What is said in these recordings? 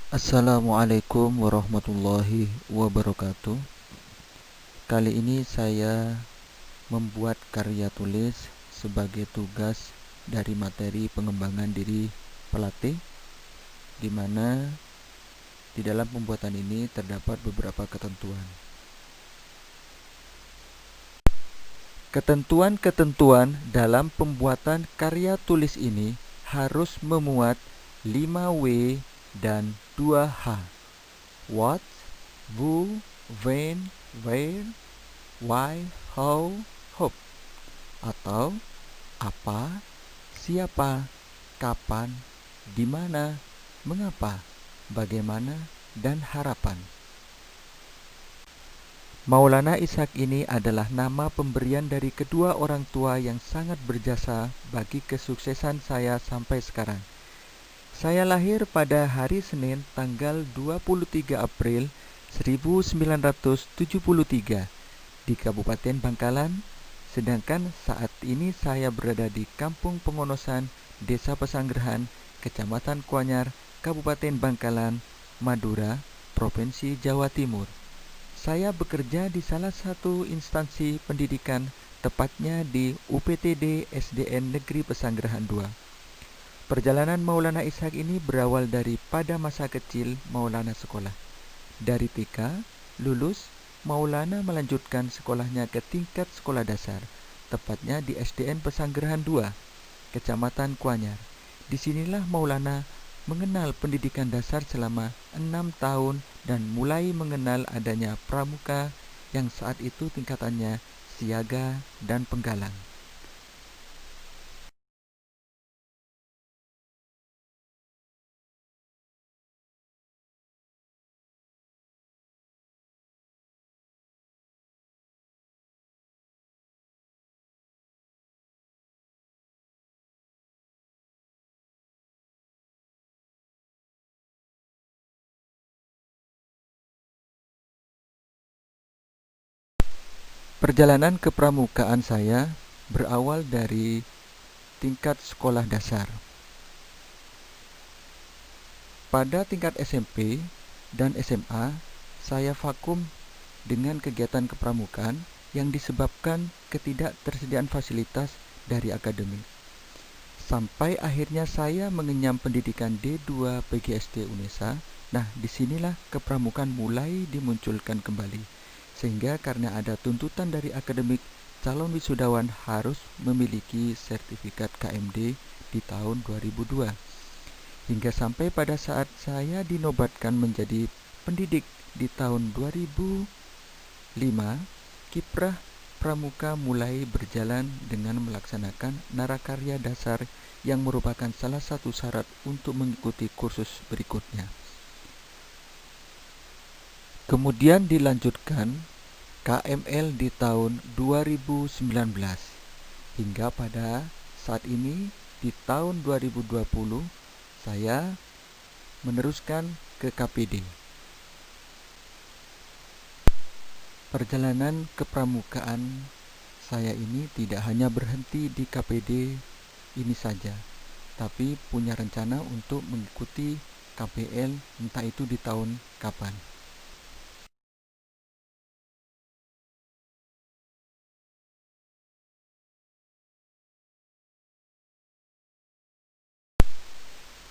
Assalamualaikum warahmatullahi wabarakatuh. Kali ini saya membuat karya tulis sebagai tugas dari materi pengembangan diri pelatih, di mana di dalam pembuatan ini terdapat beberapa ketentuan. Ketentuan-ketentuan dalam pembuatan karya tulis ini harus memuat 5W dan 2H. What, who, when, where, why, how, hope, atau apa, siapa, kapan, di mana, mengapa, bagaimana, dan harapan. Maulana Ishaq ini adalah nama pemberian dari kedua orang tua yang sangat berjasa bagi kesuksesan saya sampai sekarang. Saya lahir pada hari Senin tanggal 23 April 1973 di Kabupaten Bangkalan, sedangkan saat ini saya berada di Kampung Pengonosan, Desa Pesanggerahan, Kecamatan Kuanyar, Kabupaten Bangkalan, Madura, Provinsi Jawa Timur. Saya bekerja di salah satu instansi pendidikan, tepatnya di UPTD SDN Negeri Pesanggerahan II. Perjalanan Maulana Ishaq ini berawal dari pada masa kecil Maulana sekolah. Dari TK, lulus, Maulana melanjutkan sekolahnya ke tingkat sekolah dasar, tepatnya di SDN Pesanggerahan II, Kecamatan Kuanyar. Disinilah Maulana mengenal pendidikan dasar selama 6 tahun dan mulai mengenal adanya pramuka yang saat itu tingkatannya siaga dan penggalang. Perjalanan kepramukaan saya berawal dari tingkat sekolah dasar. Pada tingkat SMP dan SMA, saya vakum dengan kegiatan kepramukaan yang disebabkan ketidaktersediaan fasilitas dari akademik. Sampai akhirnya saya mengenyam pendidikan D2 PGSD UNESA. Nah, disinilah kepramukaan mulai dimunculkan kembali. Sehingga karena ada tuntutan dari akademik, calon wisudawan harus memiliki sertifikat KMD di tahun 2002. Hingga sampai pada saat saya dinobatkan menjadi pendidik di tahun 2005, kiprah pramuka mulai berjalan dengan melaksanakan narakarya dasar yang merupakan salah satu syarat untuk mengikuti kursus berikutnya. Kemudian dilanjutkan KML di tahun 2019 hingga pada saat ini di tahun 2020 saya meneruskan ke KPD. Perjalanan kepramukaan saya ini tidak hanya berhenti di KPD ini saja, tapi punya rencana untuk mengikuti KPL entah itu di tahun kapan.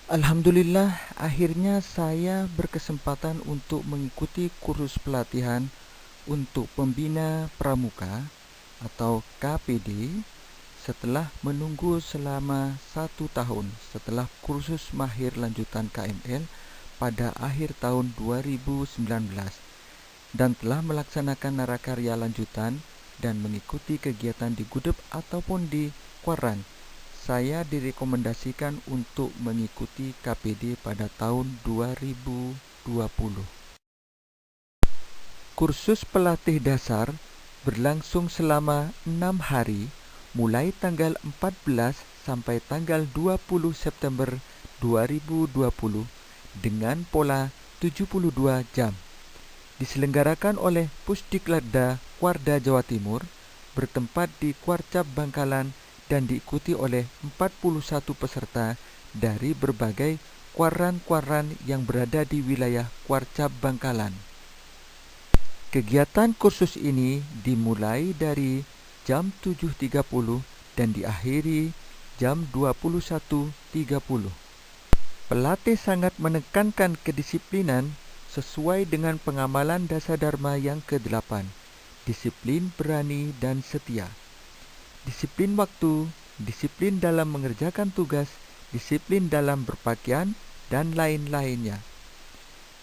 Alhamdulillah, akhirnya saya berkesempatan untuk mengikuti kursus pelatihan untuk pembina pramuka atau KPD setelah menunggu selama 1 tahun setelah kursus mahir lanjutan KML pada akhir tahun 2019 dan telah melaksanakan narakarya lanjutan dan mengikuti kegiatan di Gudep ataupun di Kuaran. Saya direkomendasikan untuk mengikuti KPD pada tahun 2020. Kursus pelatih dasar berlangsung selama 6 hari mulai tanggal 14 sampai tanggal 20 September 2020 dengan pola 72 jam. Diselenggarakan oleh Pusdiklatda Kuarda Jawa Timur, bertempat di Kuarcap Bangkalan dan diikuti oleh 41 peserta dari berbagai kuaran-kuaran yang berada di wilayah Kuarcap Bangkalan. Kegiatan kursus ini dimulai dari jam 7.30 dan diakhiri jam 21.30. Pelatih sangat menekankan kedisiplinan sesuai dengan pengamalan Dasar Dharma yang ke-8, disiplin, berani, dan setia. Disiplin waktu, disiplin dalam mengerjakan tugas, disiplin dalam berpakaian, dan lain-lainnya.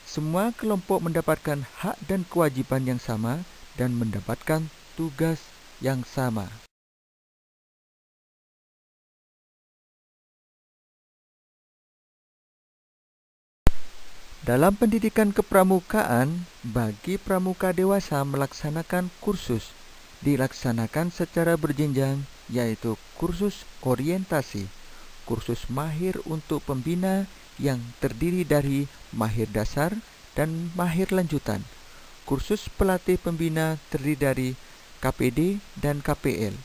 Semua kelompok mendapatkan hak dan kewajiban yang sama dan mendapatkan tugas yang sama. Dalam pendidikan kepramukaan, bagi pramuka dewasa melaksanakan kursus dilaksanakan secara berjenjang, yaitu kursus orientasi, kursus mahir untuk pembina yang terdiri dari mahir dasar dan mahir lanjutan, kursus pelatih pembina terdiri dari KPD dan KPL,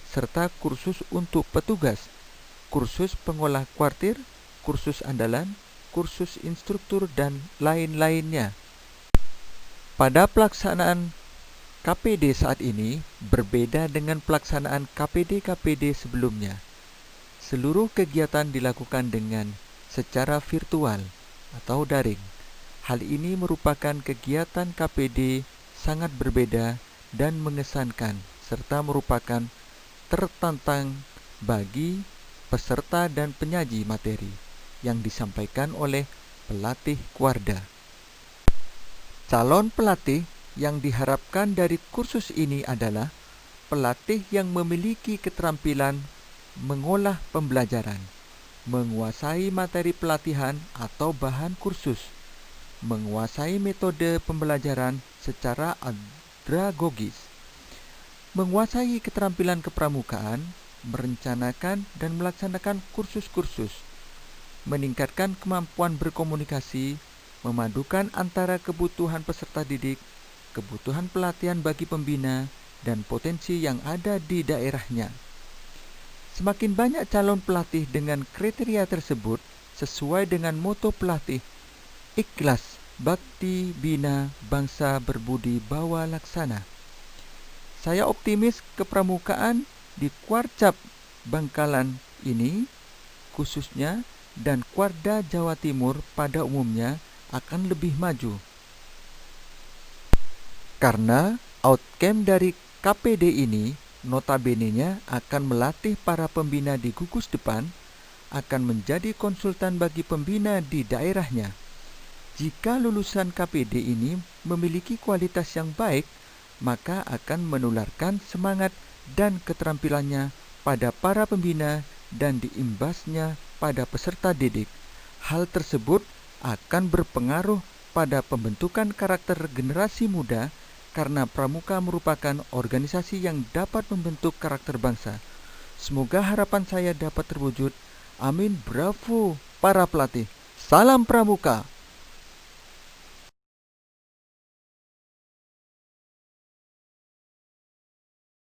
serta kursus untuk petugas, kursus pengolah kuartir, kursus andalan, kursus instruktur, dan lain-lainnya. Pada pelaksanaan KPD saat ini berbeda dengan pelaksanaan KPD-KPD sebelumnya. Seluruh kegiatan dilakukan dengan secara virtual atau daring. Hal ini merupakan kegiatan KPD sangat berbeda dan mengesankan, serta merupakan tertantang bagi peserta dan penyaji materi yang disampaikan oleh pelatih Kuarda. Calon pelatih yang diharapkan dari kursus ini adalah pelatih yang memiliki keterampilan mengolah pembelajaran, menguasai materi pelatihan atau bahan kursus, menguasai metode pembelajaran secara andragogis, menguasai keterampilan kepramukaan, merencanakan dan melaksanakan kursus-kursus, meningkatkan kemampuan berkomunikasi, memadukan antara kebutuhan peserta didik, kebutuhan pelatihan bagi pembina, dan potensi yang ada di daerahnya. Semakin banyak calon pelatih dengan kriteria tersebut sesuai dengan moto pelatih, ikhlas, bakti, bina, bangsa, berbudi, bawa, laksana. Saya optimis kepramukaan di Kuarcap Bangkalan ini khususnya dan Kuarda Jawa Timur pada umumnya akan lebih maju. Karena outcome dari KPD ini notabene-nya akan melatih para pembina di gugus depan, akan menjadi konsultan bagi pembina di daerahnya. Jika lulusan KPD ini memiliki kualitas yang baik, maka akan menularkan semangat dan keterampilannya pada para pembina dan diimbasnya pada peserta didik. Hal tersebut akan berpengaruh pada pembentukan karakter generasi muda karena pramuka merupakan organisasi yang dapat membentuk karakter bangsa. Semoga harapan saya dapat terwujud. Amin. Bravo para pelatih. Salam pramuka.